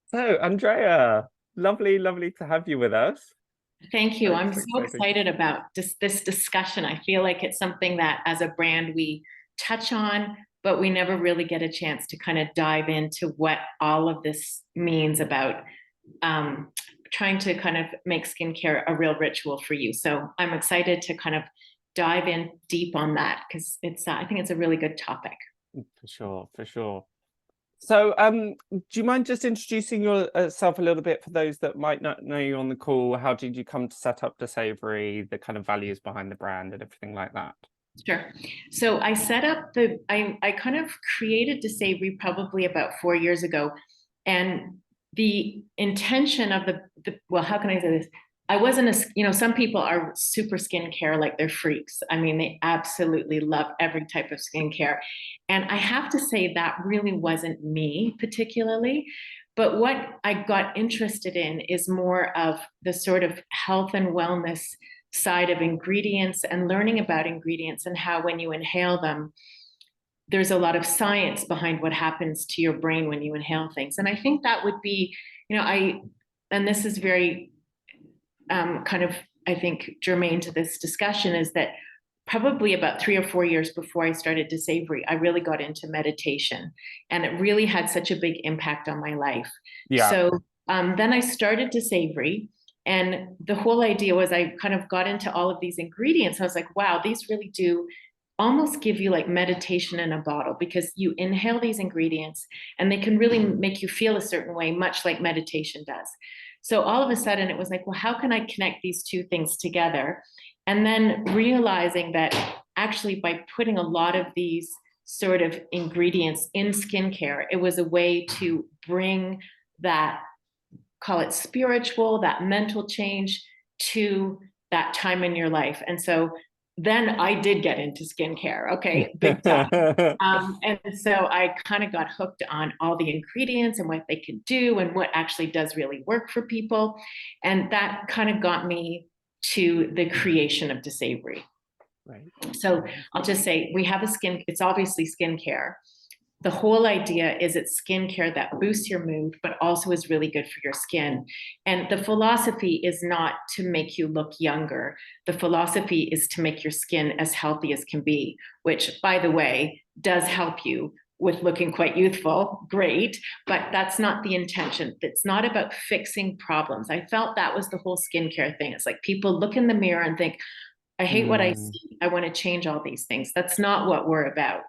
So, Andrea, lovely to have you with us. Thank you. I'm That's so exciting. excited about this discussion. I feel like it's something that as a brand we touch on, but we never really get a chance to kind of dive into what all of this means about um, trying to kind of make skincare a real ritual for you. So I'm excited to kind of dive in deep on that because I think it's a really good topic. For sure, for sure. So, do you mind just introducing yourself a little bit for those that might not know you on the call? How did you come to set up Desavery, the kind of values behind the brand and everything like that? Sure. So I set up I kind of created Desavery probably about 4 years ago. And the intention of well, how can I say this? I wasn't some people are super skincare, like they're freaks. I mean, they absolutely love every type of skincare. And I have to say that really wasn't me particularly. But what I got interested in is more of the sort of health and wellness side of ingredients and learning about ingredients and how when you inhale them, there's a lot of science behind what happens to your brain when you inhale things. And I think that would be, and this is very kind of, I think, germane to this discussion, is that probably about 3 or 4 years before I started Desavery, I really got into meditation, and it really had such a big impact on my life. Yeah. So then I started Desavery, and the whole idea was I kind of got into all of these ingredients. I was like, wow, these really do almost give you like meditation in a bottle, because you inhale these ingredients and they can really make you feel a certain way, much like meditation does. So all of a sudden it was like, well, how can I connect these two things together? And then realizing that actually by putting a lot of these sort of ingredients in skincare, it was a way to bring that, call it spiritual, that mental change to that time in your life. And so then I did get into skincare, okay, big time. And so I kind of got hooked on all the ingredients and what they can do and what actually does really work for people. And that kind of got me to the creation of Desavery. Right. So I'll just say we have it's obviously skincare. The whole idea is it's skincare that boosts your mood, but also is really good for your skin. And the philosophy is not to make you look younger. The philosophy is to make your skin as healthy as can be, which, by the way, does help you with looking quite youthful. Great. But that's not the intention. It's not about fixing problems. I felt that was the whole skincare thing. It's like people look in the mirror and think, I hate what I Mm. see. I want to change all these things. That's not what we're about.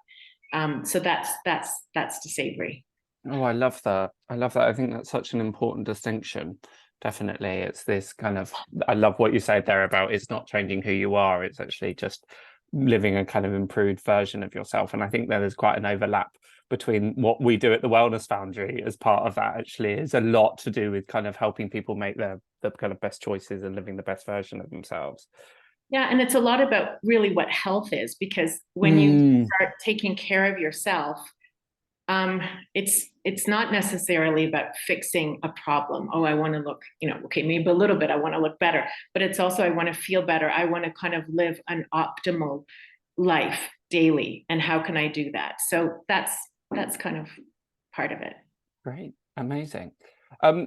So that's Desavery. Oh, I love that. I love that. I think that's such an important distinction. Definitely. It's this kind of, I love what you said there about it's not changing who you are. It's actually just living a kind of improved version of yourself. And I think there's quite an overlap between what we do at the Wellness Foundry as part of that actually is a lot to do with kind of helping people make the kind of best choices and living the best version of themselves. Yeah, and it's a lot about really what health is, because when you Mm. start taking care of yourself, um, it's not necessarily about fixing a problem. Oh, I want to look, okay, maybe a little bit. I want to look better, but it's also I want to feel better. I want to kind of live an optimal life daily, and how can I do that? So that's kind of part of it. Great, amazing.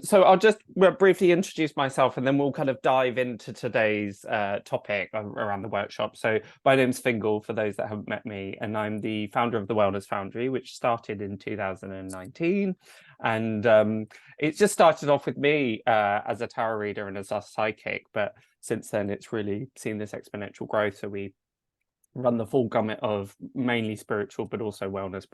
So I'll just briefly introduce myself and then we'll kind of dive into today's topic around the workshop. So my name's Fingal, for those that haven't met me, and I'm the founder of the Wellness Foundry, which started in 2019. And it just started off with me as a tarot reader and as a psychic, but since then it's really seen this exponential growth. So we run the full gamut of mainly spiritual but also wellness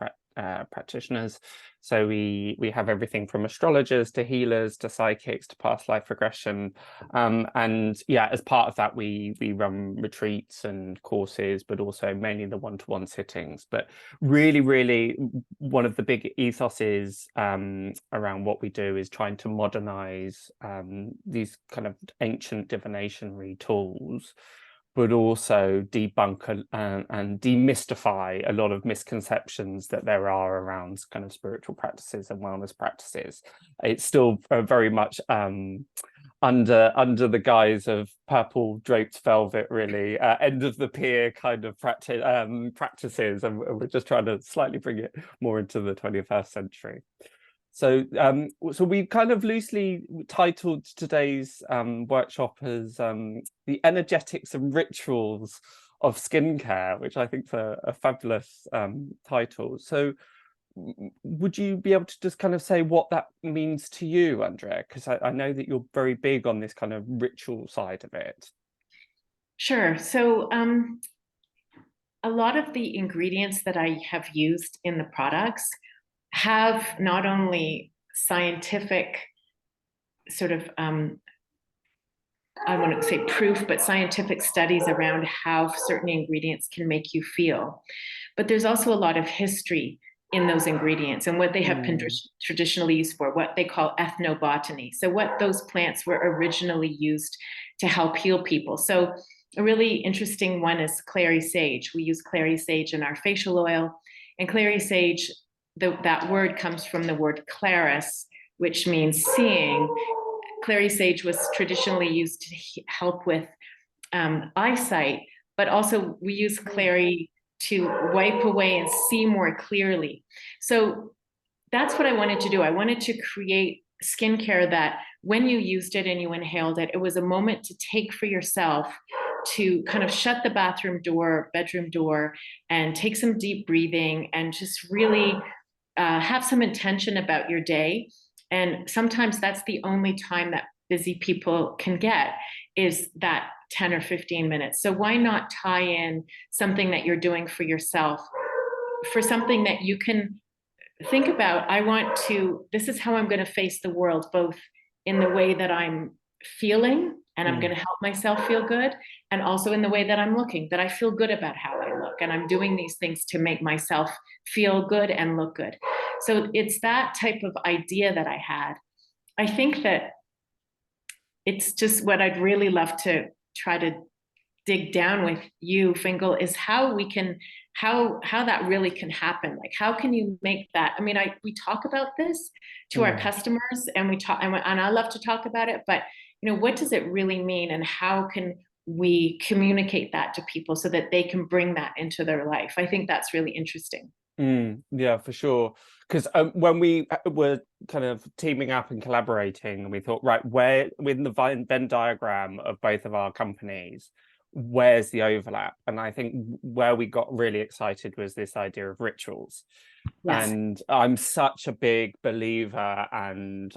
practitioners. So we have everything from astrologers to healers to psychics to past life regression, and yeah, as part of that we run retreats and courses, but also mainly the one-to-one sittings. But really one of the big ethoses around what we do is trying to modernize these kind of ancient divinationary tools, but also debunk and demystify a lot of misconceptions that there are around kind of spiritual practices and wellness practices. It's still very much under the guise of purple draped velvet, really, end of the pier kind of practices, and we're just trying to slightly bring it more into the 21st century. So we kind of loosely titled today's workshop as the energetics and rituals of skincare, which I think is a fabulous title. So would you be able to just kind of say what that means to you, Andrea? Because I know that you're very big on this kind of ritual side of it. Sure. So a lot of the ingredients that I have used in the products have not only scientific sort of I wouldn't say proof, but scientific studies around how certain ingredients can make you feel. But there's also a lot of history in those ingredients and what they have been traditionally used for, what they call ethnobotany. So what those plants were originally used to help heal people. So a really interesting one is clary sage. We use clary sage in our facial oil. And clary sage, that word comes from the word claris, which means seeing. Clary sage was traditionally used to help with eyesight, but also we use clary to wipe away and see more clearly. So that's what I wanted to do. I wanted to create skincare that when you used it and you inhaled it, it was a moment to take for yourself, to kind of shut the bathroom door, bedroom door, and take some deep breathing and just really have some intention about your day. And sometimes that's the only time that busy people can get, is that 10 or 15 minutes. So why not tie in something that you're doing for yourself, for something that you can think about? This is how I'm going to face the world, both in the way that I'm feeling and I'm going to help myself feel good, and also in the way that I'm looking, that I feel good about how I look. And I'm doing these things to make myself feel good and look good. So it's that type of idea that I had. I think that it's just what I'd really love to try to dig down with you, Fingal, is how we can, how that really can happen. Like, how can you make that? I mean, we talk about this to our customers, and we talk, and I love to talk about it, but you know, what does it really mean, and how can we communicate that to people so that they can bring that into their life? I think that's really interesting. Yeah, for sure. Because when we were kind of teaming up and collaborating, and we thought, right, where within the Venn diagram of both of our companies, where's the overlap? And I think where we got really excited was this idea of rituals. Yes. And I'm such a big believer and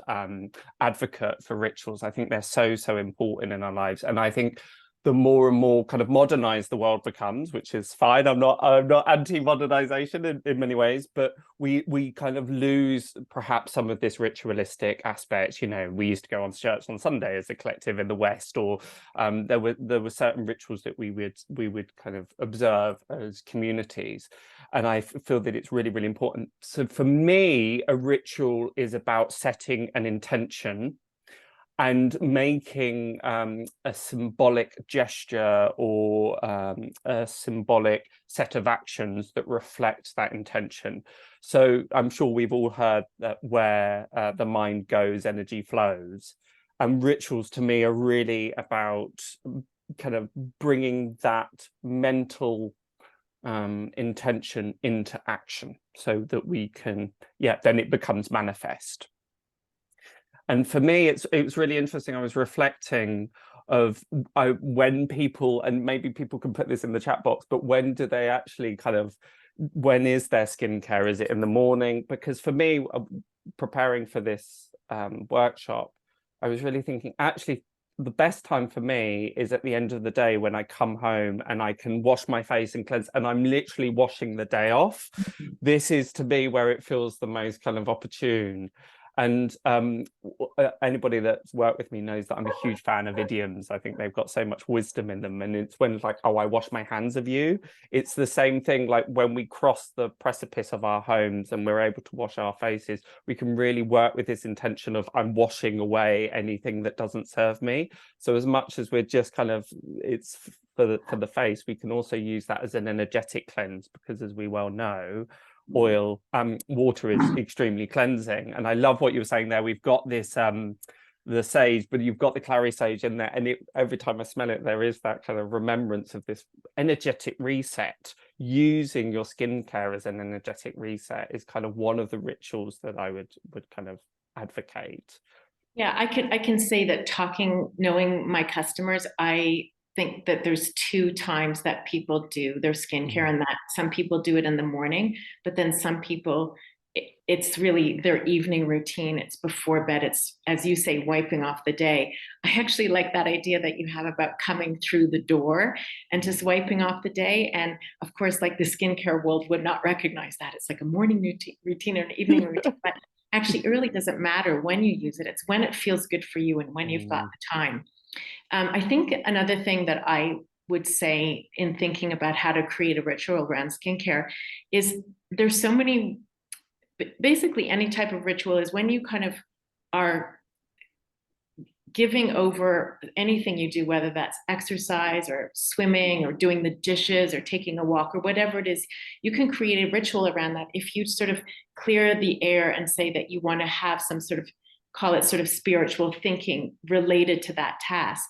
advocate for rituals. I think they're so important in our lives. And I think the more and more kind of modernized the world becomes, which is fine. I'm not anti-modernization in many ways, but we kind of lose perhaps some of this ritualistic aspect. You know, we used to go on church on Sunday as a collective in the West, or there were certain rituals that we would kind of observe as communities. And I feel that it's really important. So for me, a ritual is about setting an intention and making a symbolic gesture or a symbolic set of actions that reflect that intention. So I'm sure we've all heard that where the mind goes, energy flows. And rituals to me are really about kind of bringing that mental intention into action so that we can, then it becomes manifest. And for me, it's really interesting. I was reflecting of when people, and maybe people can put this in the chat box, but when do they actually when is their skincare? Is it in the morning? Because for me, preparing for this workshop, I was really thinking, actually, the best time for me is at the end of the day when I come home and I can wash my face and cleanse, and I'm literally washing the day off. This is to me where it feels the most kind of opportune. And anybody that's worked with me knows that I'm a huge fan of idioms. I think they've got so much wisdom in them. And it's when it's like, oh, I wash my hands of you. It's the same thing, like when we cross the precipice of our homes and we're able to wash our faces, we can really work with this intention of I'm washing away anything that doesn't serve me. So as much as we're just kind of, it's for the face, we can also use that as an energetic cleanse, because as we well know, water is extremely cleansing. And I love what you were saying there. We've got this the sage, but you've got the clary sage in there, and every time I smell it, there is that kind of remembrance of this energetic reset. Using your skincare as an energetic reset is kind of one of the rituals that I would kind of advocate. Yeah, I can say that knowing my customers, I think that there's 2 times that people do their skincare, and that some people do it in the morning, but then some people, it's really their evening routine. It's before bed. It's, as you say, wiping off the day. I actually like that idea that you have about coming through the door and just wiping off the day. And of course, like the skincare world would not recognize that. It's like a morning routine or an evening routine, but actually it really doesn't matter when you use it. It's when it feels good for you and when you've got the time. I think another thing that I would say in thinking about how to create a ritual around skincare is there's so many, basically any type of ritual is when you kind of are giving over anything you do, whether that's exercise or swimming or doing the dishes or taking a walk or whatever it is, you can create a ritual around that. If you sort of clear the air and say that you want to have some sort of, call it sort of spiritual thinking related to that task.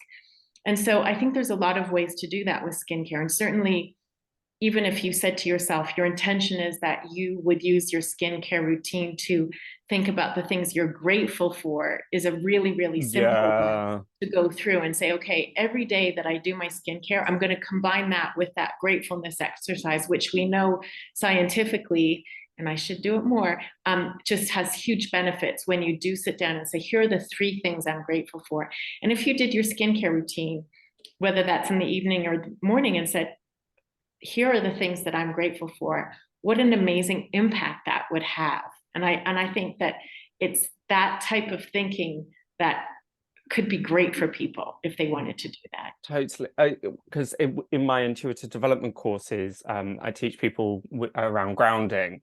And so I think there's a lot of ways to do that with skincare. And certainly, even if you said to yourself, your intention is that you would use your skincare routine to think about the things you're grateful for, is a really, really simple way to go through and say, okay, every day that I do my skincare, I'm going to combine that with that gratefulness exercise, which we know scientifically, and I should do it more, just has huge benefits when you do sit down and say, here are the 3 things I'm grateful for. And if you did your skincare routine, whether that's in the evening or the morning, and said, here are the things that I'm grateful for, what an amazing impact that would have. And I think that it's that type of thinking that could be great for people if they wanted to do that. Totally, because in my intuitive development courses, I teach people around grounding.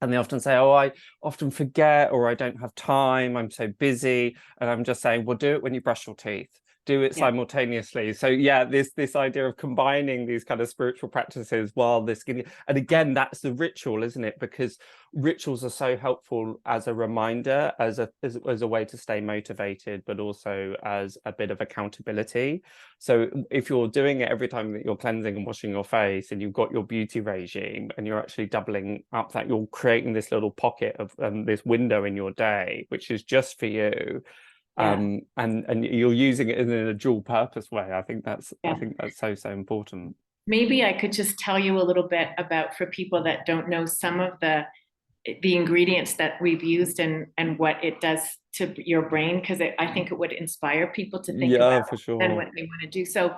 And they often say, oh, I often forget, or I don't have time, I'm so busy. And I'm just saying, well, do it when you brush your teeth. Do it simultaneously. So yeah, this idea of combining these kind of spiritual practices while this, and again, that's the ritual, isn't it? Because rituals are so helpful as a reminder, as a way to stay motivated, but also as a bit of accountability. So if you're doing it every time that you're cleansing and washing your face, and you've got your beauty regime, and you're actually doubling up that, you're creating this little pocket of this window in your day, which is just for you. And you're using it in a dual purpose way. I think that's so important. Maybe I could just tell you a little bit about, for people that don't know, some of the ingredients that we've used and what it does to your brain, because I think it would inspire people to think about for sure. and what they want to do. So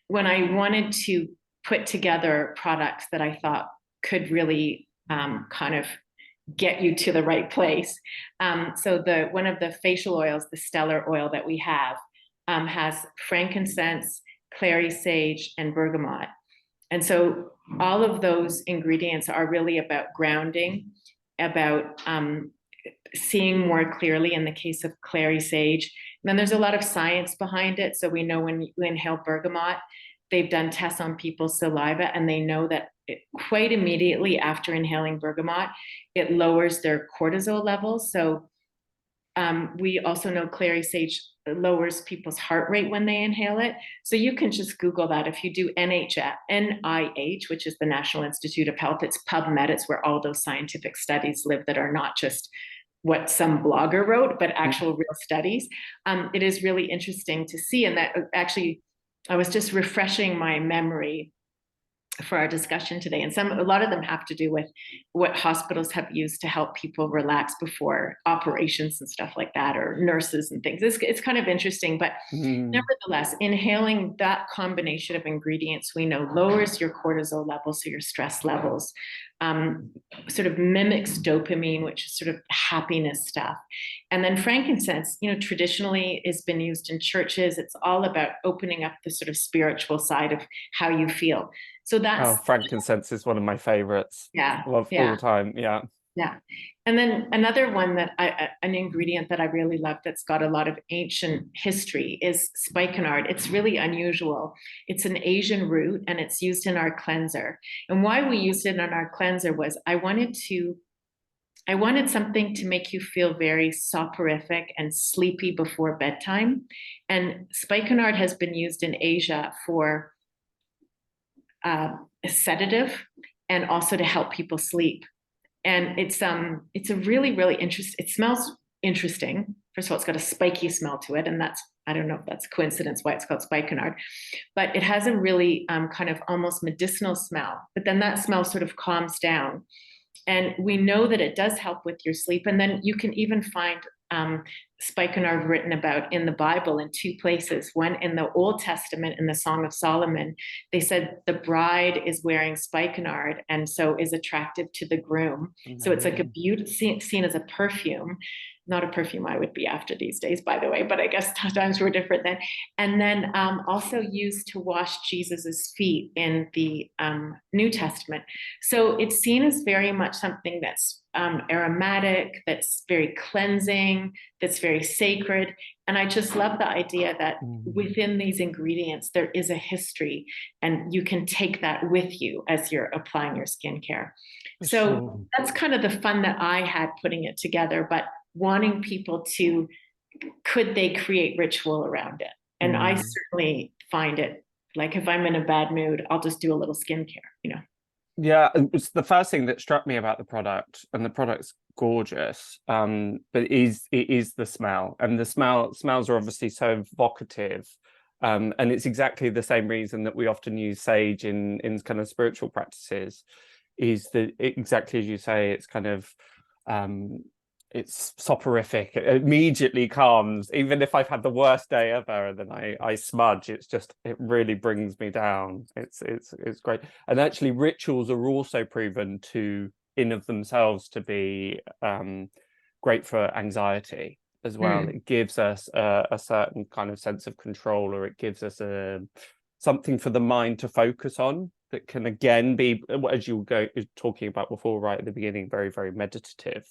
when I wanted to put together products that I thought could really kind of get you to the right place. So one of the facial oils, the stellar oil that we have, has frankincense, clary sage, and bergamot. And so all of those ingredients are really about grounding, about seeing more clearly in the case of clary sage. And then there's a lot of science behind it. So we know when you inhale bergamot, they've done tests on people's saliva, and they know that quite immediately after inhaling bergamot, it lowers their cortisol levels. So we also know clary sage lowers people's heart rate when they inhale it. So you can just Google that. If you do NIH, which is the National Institute of Health, it's PubMed, it's where all those scientific studies live that are not just what some blogger wrote, but actual real studies. It is really interesting to see. And that actually, I was just refreshing my memory for our discussion today. And a lot of them have to do with what hospitals have used to help people relax before operations and stuff like that, or nurses and things. It's kind of interesting, but nevertheless, inhaling that combination of ingredients, we know lowers your cortisol levels, so your stress levels, sort of mimics dopamine, which is sort of happiness stuff. And then frankincense, traditionally has been used in churches. It's all about opening up the sort of spiritual side of how you feel. So that's frankincense is one of my favorites of all time. Yeah. And then another one that an ingredient that I really love that's got a lot of ancient history is spikenard. It's really unusual. It's an Asian root, and it's used in our cleanser. And why we used it in our cleanser was I wanted to I wanted something to make you feel very soporific and sleepy before bedtime. And spikenard has been used in Asia for a sedative and also to help people sleep. And it's a really interesting. It smells interesting. First of all, it's got a spiky smell to it, and that's, I don't know if that's coincidence why it's called spikenard, but it has a really kind of almost medicinal smell. But then that smell sort of calms down, and we know that it does help with your sleep. And then you can even find spikenard written about in the Bible in two places. One in the Old Testament, in the Song of Solomon, they said the bride is wearing spikenard and so is attractive to the groom. So it's like a beauty, seen as a perfume, not a perfume I would be after these days, by the way, but I guess times were different then. And then also used to wash Jesus's feet in the New Testament. So it's seen as very much something that's aromatic, that's very cleansing, that's very sacred. And I just love the idea that within these ingredients, there is a history, and you can take that with you as you're applying your skincare. So that's kind of the fun that I had putting it together, but wanting people to, could they create ritual around it? And I certainly find it, like if I'm in a bad mood, I'll just do a little skincare, you know. Yeah, it's the first thing that struck me about the product, and the product's gorgeous, but it is the smell, and the smells are obviously so evocative, and it's exactly the same reason that we often use sage in kind of spiritual practices, is that exactly as you say, it's kind of it's soporific. It immediately calms, even if I've had the worst day ever and then I smudge. It's just, it really brings me down. It's great. And actually rituals are also proven to, in of themselves, to be great for anxiety as well. It gives us a certain kind of sense of control, or it gives us something for the mind to focus on, that can again be, as you were talking about before, right at the beginning, very, very meditative.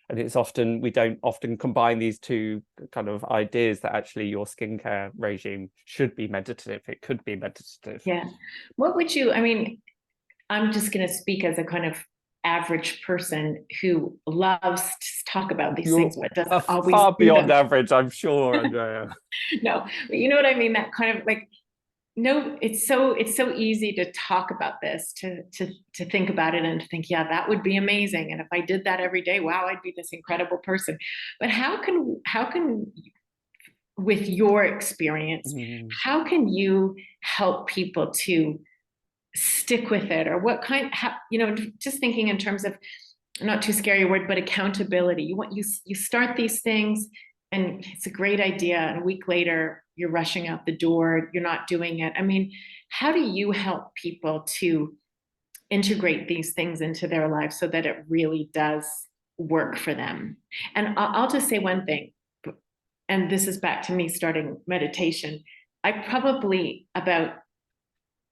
And it's often, we don't often combine these two kind of ideas, that actually your skincare regime should be meditative. It could be meditative. Yeah. What would you, I mean, I'm just going to speak as a kind of average person who loves to talk about these things, but doesn't always far do beyond them. average, I'm sure, Andrea. No, but you know what I mean? That kind of like, no, it's so easy to talk about this, to think about it and to think, yeah, that would be amazing. And if I did that every day, wow, I'd be this incredible person. But how can with your experience, how can you help people to stick with it? Or what kind, you know, just thinking in terms of, not too scary a word, but accountability. You start these things and it's a great idea, and a week later you're rushing out the door, you're not doing it. I mean, how do you help people to integrate these things into their lives so that it really does work for them? And I'll just say one thing, and this is back to me starting meditation. I probably, about,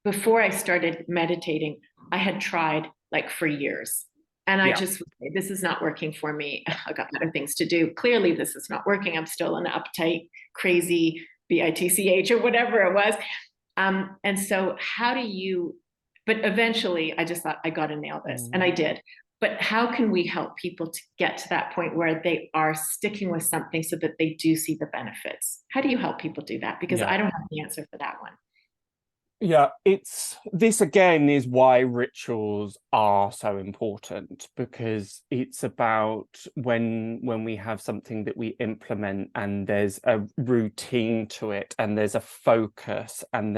before I started meditating, I had tried like for years. And I just, this is not working for me. I got better things to do. Clearly, this is not working. I'm still an uptight, crazy bitch or whatever it was. And so how do you, but eventually I just thought, I got to nail this. And I did. But how can we help people to get to that point where they are sticking with something so that they do see the benefits? How do you help people do that? Because I don't have the answer for that one. Yeah, this again is why rituals are so important, because it's about when we have something that we implement and there's a routine to it and there's a focus and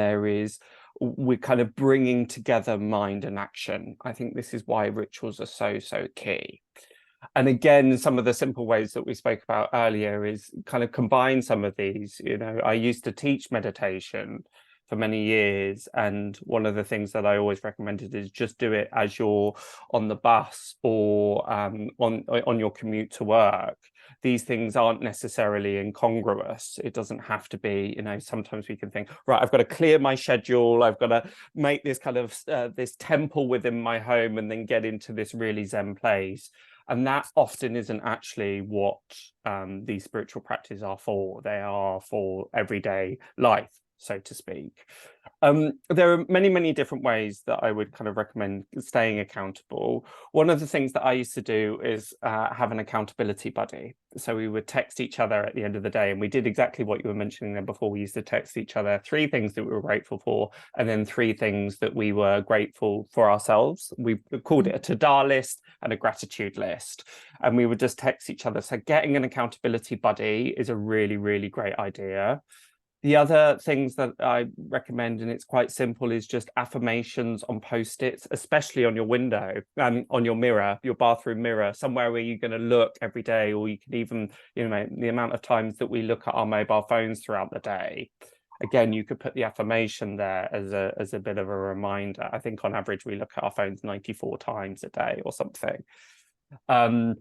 we're kind of bringing together mind and action. I think this is why rituals are so key. And again, some of the simple ways that we spoke about earlier is kind of combine some of these. You know, I used to teach meditation for many years, and one of the things that I always recommended is just do it as you're on the bus or on your commute to work. These things aren't necessarily incongruous. It doesn't have to be, you know, sometimes we can think, right, I've got to clear my schedule, I've got to make this kind of this temple within my home and then get into this really Zen place. And that often isn't actually what these spiritual practices are for. They are for everyday life. so to speak. There are many, many different ways that I would kind of recommend staying accountable. One of the things that I used to do is have an accountability buddy. So we would text each other at the end of the day, and we did exactly what you were mentioning there before. We used to text each other 3 things that we were grateful for, and then 3 things that we were grateful for ourselves. We called it a to-do list and a gratitude list, and we would just text each other. So getting an accountability buddy is a really, really great idea. The other things that I recommend, and it's quite simple, is just affirmations on Post-its, especially on your window, on your mirror, your bathroom mirror, somewhere where you're going to look every day, or you can even, you know, the amount of times that we look at our mobile phones throughout the day. Again, you could put the affirmation there as a bit of a reminder. I think on average, we look at our phones 94 times a day or something. There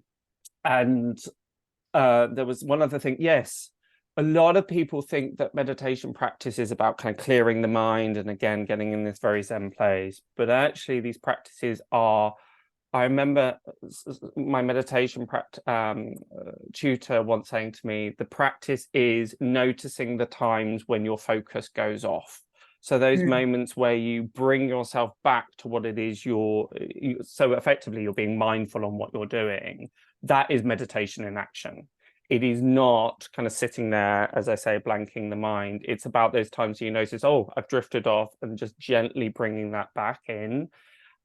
was one other thing. Yes. A lot of people think that meditation practice is about kind of clearing the mind and again getting in this very Zen place, but actually these practices are, I remember my meditation tutor once saying to me, the practice is noticing the times when your focus goes off. So those moments where you bring yourself back to what it is so effectively you're being mindful on what you're doing, that is meditation in action. It is not kind of sitting there, as I say, blanking the mind. It's about those times you notice, oh, I've drifted off, and just gently bringing that back in.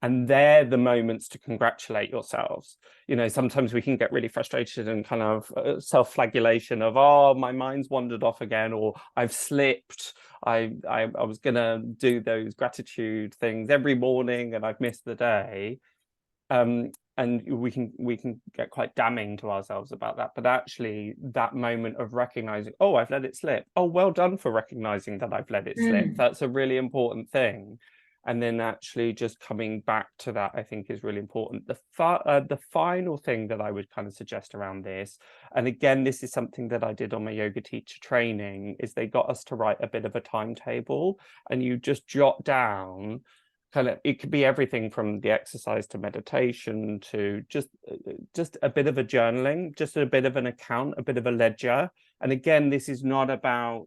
And they're the moments to congratulate yourselves. You know, sometimes we can get really frustrated and kind of self-flagellation of, oh, my mind's wandered off again, or I've slipped. I was going to do those gratitude things every morning and I've missed the day. And we can get quite damning to ourselves about that, but actually that moment of recognizing, oh, I've let it slip, oh, well done for recognizing that I've let it slip, that's a really important thing. And then actually just coming back to that, I think, is really important. The final thing that I would kind of suggest around this, and again, this is something that I did on my yoga teacher training, is they got us to write a bit of a timetable, and you just jot down kind of, it could be everything from the exercise to meditation to just a bit of a journaling, just a bit of an account, a bit of a ledger. And again, this is not about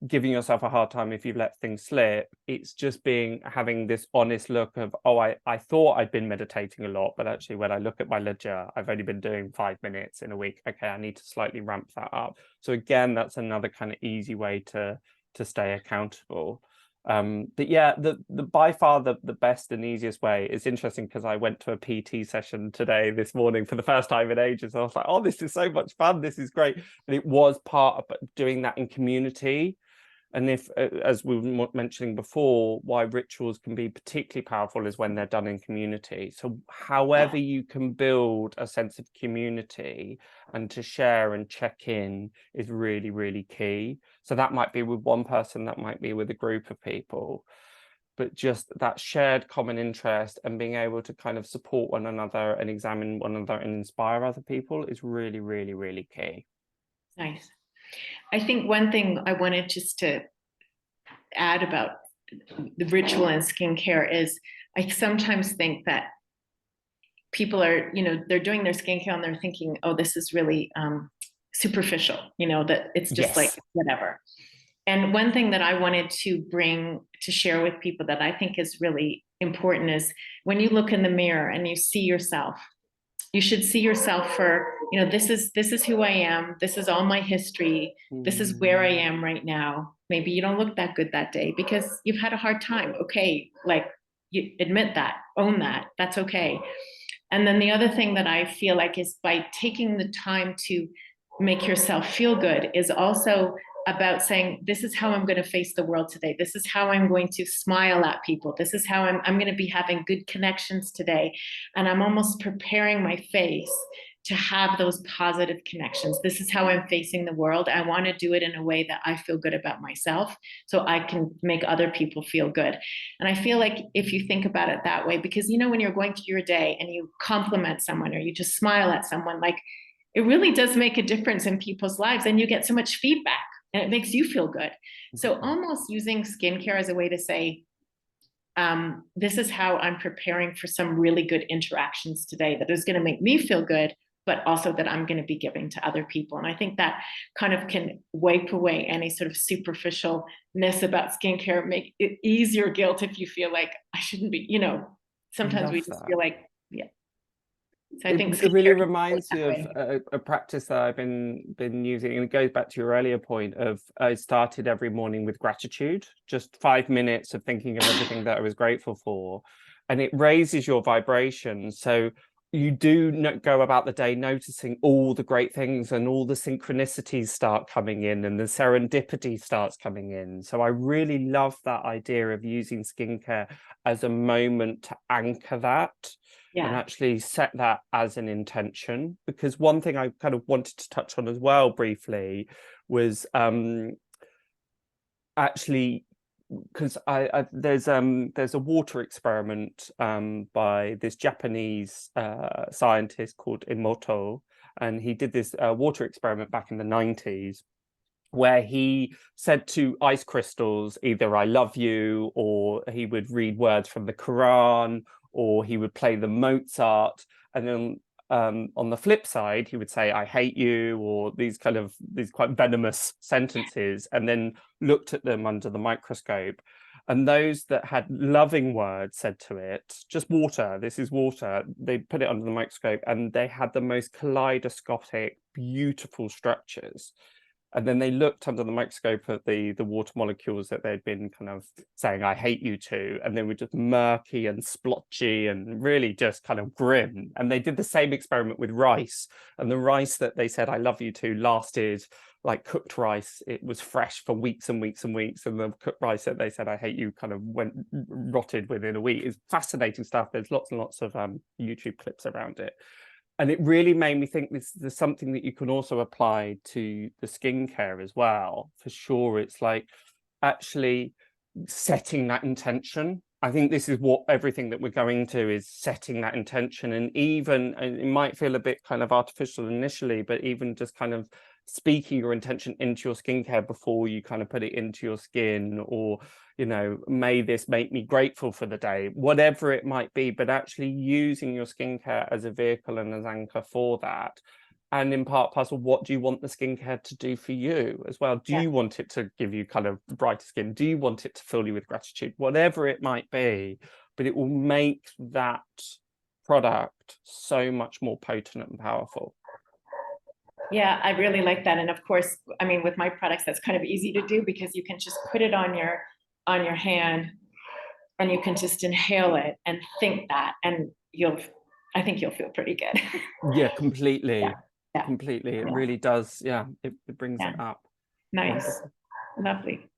giving yourself a hard time if you've let things slip. It's just having this honest look of, oh, I thought I'd been meditating a lot, but actually when I look at my ledger, I've only been doing 5 minutes in a week. Okay, I need to slightly ramp that up. So again, that's another kind of easy way to stay accountable. But yeah, the by far the best and easiest way is interesting, because I went to a PT session this morning for the first time in ages. I was like, oh, this is so much fun, this is great. But it was part of doing that in community. And if, as we were mentioning before, why rituals can be particularly powerful is when they're done in community. So however you can build a sense of community and to share and check in is really, really key. So that might be with one person, that might be with a group of people, but just that shared common interest and being able to kind of support one another and examine one another and inspire other people is really, really, really key. Nice. I think one thing I wanted just to add about the ritual and skincare is I sometimes think that people are, you know, they're doing their skincare and they're thinking, oh, this is really superficial, you know, that it's just like whatever. And one thing that I wanted to share with people that I think is really important is when you look in the mirror and you see yourself, you should see yourself for, you know, this is who I am. This is all my history. This is where I am right now. Maybe you don't look that good that day because you've had a hard time. Okay, like you admit that, own that. That's okay. And then the other thing that I feel like is by taking the time to make yourself feel good is also about saying, this is how I'm going to face the world today. This is how I'm going to smile at people. This is how I'm going to be having good connections today. And I'm almost preparing my face to have those positive connections. This is how I'm facing the world. I want to do it in a way that I feel good about myself so I can make other people feel good. And I feel like if you think about it that way, because, you know, when you're going through your day and you compliment someone or you just smile at someone, like it really does make a difference in people's lives and you get so much feedback. And it makes you feel good. So almost using skincare as a way to say, this is how I'm preparing for some really good interactions today that is going to make me feel good but also that I'm going to be giving to other people. And I think that kind of can wipe away any sort of superficialness about skincare, make it ease your guilt if you feel like I shouldn't be, you know, sometimes we Love just that. feel like, yeah. So I think It really skincare reminds that me of way. a practice that I've been using, and it goes back to your earlier point of I started every morning with gratitude, just 5 minutes of thinking of everything that I was grateful for, and it raises your vibration. So you do go about the day noticing all the great things, and all the synchronicities start coming in, and the serendipity starts coming in. So I really love that idea of using skincare as a moment to anchor that. And Yeah. actually set that as an intention, because one thing I kind of wanted to touch on as well briefly was actually, because there's a water experiment by this Japanese scientist called Emoto, and he did this water experiment back in the 90s, where he said to ice crystals either "I love you," or he would read words from the Quran, or he would play the Mozart, and then on the flip side he would say "I hate you," or these quite venomous sentences, and then looked at them under the microscope. And those that had loving words said to it, "Just water, this is water," they put it under the microscope and they had the most kaleidoscopic, beautiful structures. And then they looked under the microscope at the water molecules that they'd been kind of saying "I hate you" to, and they were just murky and splotchy and really just kind of grim. And they did the same experiment with rice, and the rice that they said "I love you" to lasted like cooked rice. It was fresh for weeks and weeks and weeks, and the cooked rice that they said "I hate you" kind of went rotted within a week. It's fascinating stuff. There's lots and lots of YouTube clips around it. And it really made me think there's something that you can also apply to the skincare as well. For sure, it's like actually setting that intention. I think this is what everything that we're going to is setting that intention. And even, and it might feel a bit kind of artificial initially, but even just kind of speaking your intention into your skincare before you kind of put it into your skin, or, you know, may this make me grateful for the day, whatever it might be, but actually using your skincare as a vehicle and as anchor for that. And in part parcel, what do you want the skincare to do for you as well? Do Yeah. you want it to give you kind of brighter skin? Do you want it to fill you with gratitude? Whatever it might be, but it will make that product so much more potent and powerful. Yeah, I really like that. And of course, I mean, with my products, that's kind of easy to do because you can just put it on your hand and you can just inhale it and think that, and I think you'll feel pretty good. Yeah, completely. Yeah, Completely. It yeah, really does. Yeah, it brings yeah. it up. Nice. Wonderful. Lovely.